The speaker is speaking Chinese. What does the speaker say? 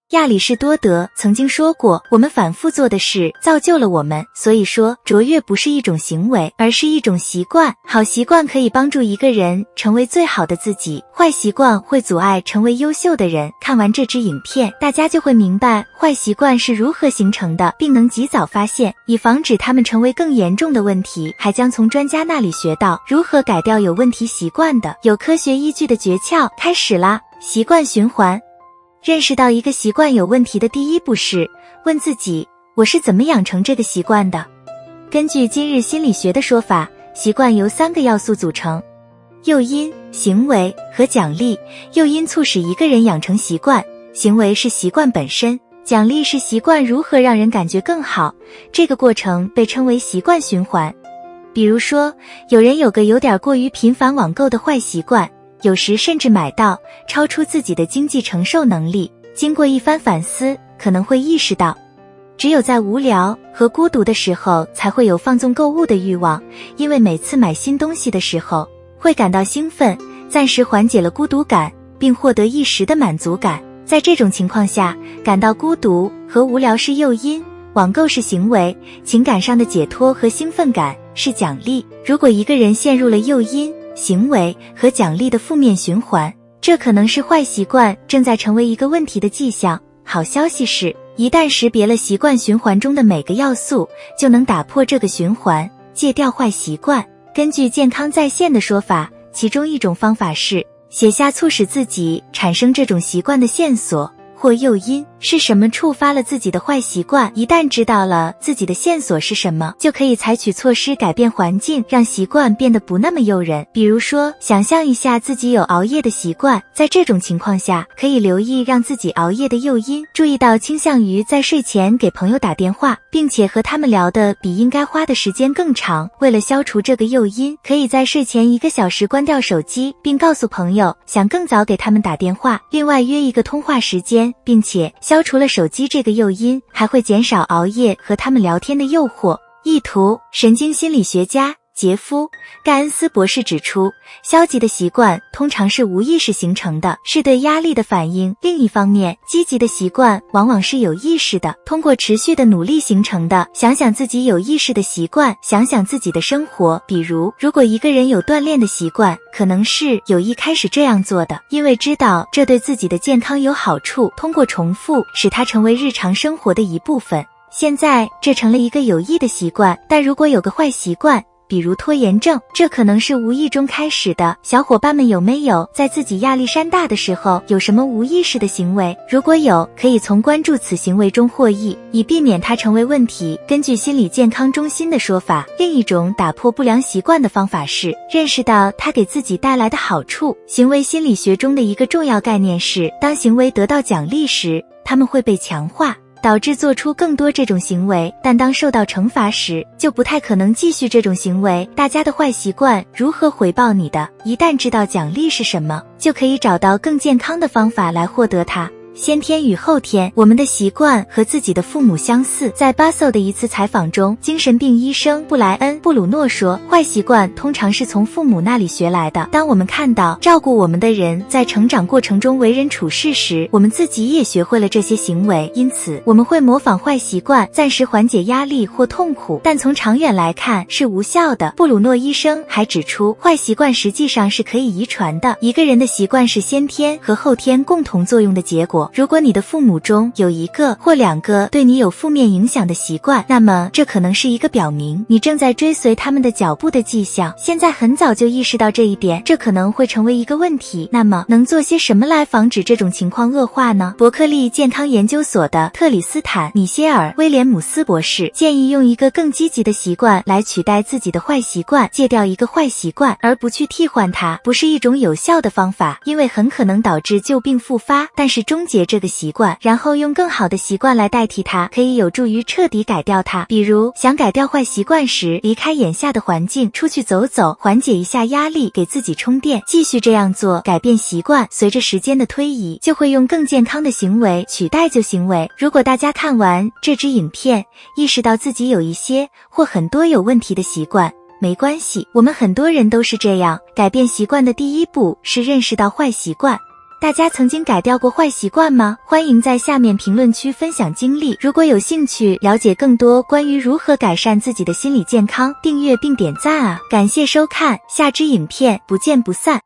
亚里士多德曾经说过，我们反复做的事造就了我们，所以说卓越不是一种行为，而是一种习惯。好习惯可以帮助一个人成为最好的自己，坏习惯会阻碍成为优秀的人。看完这支影片，大家就会明白坏习惯是如何形成的，并能及早发现，以防止它们成为更严重的问题，还将从专家那里学到如何改掉有问题习惯的有科学依据的诀窍。开始啦！习惯循环。认识到一个习惯有问题的第一步是问自己，我是怎么养成这个习惯的？根据今日心理学的说法，习惯由3个要素组成：诱因、行为和奖励。诱因促使一个人养成习惯，行为是习惯本身，奖励是习惯如何让人感觉更好。这个过程被称为习惯循环。比如说，有人有个有点过于频繁网购的坏习惯，有时甚至买到超出自己的经济承受能力。经过一番反思，可能会意识到，只有在无聊和孤独的时候才会有放纵购物的欲望，因为每次买新东西的时候会感到兴奋，暂时缓解了孤独感，并获得一时的满足感。在这种情况下，感到孤独和无聊是诱因，网购是行为，情感上的解脱和兴奋感是奖励。如果一个人陷入了诱因、行为和奖励的负面循环，这可能是坏习惯正在成为一个问题的迹象。好消息是，一旦识别了习惯循环中的每个要素，就能打破这个循环，戒掉坏习惯。根据健康在线的说法，其中一种方法是写下促使自己产生这种习惯的线索或诱因，是什么触发了自己的坏习惯。一旦知道了自己的线索是什么，就可以采取措施改变环境，让习惯变得不那么诱人。比如说，想象一下自己有熬夜的习惯，在这种情况下，可以留意让自己熬夜的诱因，注意到倾向于在睡前给朋友打电话，并且和他们聊得比应该花的时间更长。为了消除这个诱因，可以在睡前1个小时关掉手机，并告诉朋友想更早给他们打电话，另外约一个通话时间，并且消除了手机这个诱因，还会减少熬夜和他们聊天的诱惑。意图。神经心理学家杰夫·盖恩斯博士指出，消极的习惯通常是无意识形成的，是对压力的反应。另一方面，积极的习惯往往是有意识的，通过持续的努力形成的。想想自己有意识的习惯，想想自己的生活。比如，如果一个人有锻炼的习惯，可能是有意开始这样做的，因为知道这对自己的健康有好处，通过重复使它成为日常生活的一部分。现在这成了一个有益的习惯，但如果有个坏习惯，比如拖延症，这可能是无意中开始的。小伙伴们有没有在自己压力山大的时候有什么无意识的行为？如果有，可以从关注此行为中获益，以避免它成为问题。根据心理健康中心的说法，另一种打破不良习惯的方法是认识到它给自己带来的好处。行为心理学中的一个重要概念是，当行为得到奖励时，它们会被强化，导致做出更多这种行为，但当受到惩罚时，就不太可能继续这种行为。大家的坏习惯如何回报你的？一旦知道奖励是什么，就可以找到更健康的方法来获得它。先天与后天。我们的习惯和自己的父母相似。在巴塞的一次采访中，精神病医生布莱恩·布鲁诺说，坏习惯通常是从父母那里学来的。当我们看到照顾我们的人在成长过程中为人处事时，我们自己也学会了这些行为，因此我们会模仿坏习惯，暂时缓解压力或痛苦，但从长远来看是无效的。布鲁诺医生还指出，坏习惯实际上是可以遗传的。一个人的习惯是先天和后天共同作用的结果。如果你的父母中有1个或2个对你有负面影响的习惯，那么这可能是一个表明你正在追随他们的脚步的迹象。现在很早就意识到这一点，这可能会成为一个问题。那么能做些什么来防止这种情况恶化呢？伯克利健康研究所的特里斯坦·米歇尔·威廉姆斯博士建议用一个更积极的习惯来取代自己的坏习惯，戒掉一个坏习惯而不去替换它，不是一种有效的方法，因为很可能导致旧病复发。但是终结这个习惯，然后用更好的习惯来代替它，可以有助于彻底改掉它。比如想改掉坏习惯时，离开眼下的环境，出去走走，缓解一下压力，给自己充电，继续这样做，改变习惯。随着时间的推移，就会用更健康的行为取代旧行为。如果大家看完这支影片，意识到自己有一些或很多有问题的习惯，没关系，我们很多人都是这样。改变习惯的第一步是认识到坏习惯。大家曾经改掉过坏习惯吗？欢迎在下面评论区分享经历。如果有兴趣了解更多关于如何改善自己的心理健康，订阅并点赞啊！感谢收看，下支影片不见不散。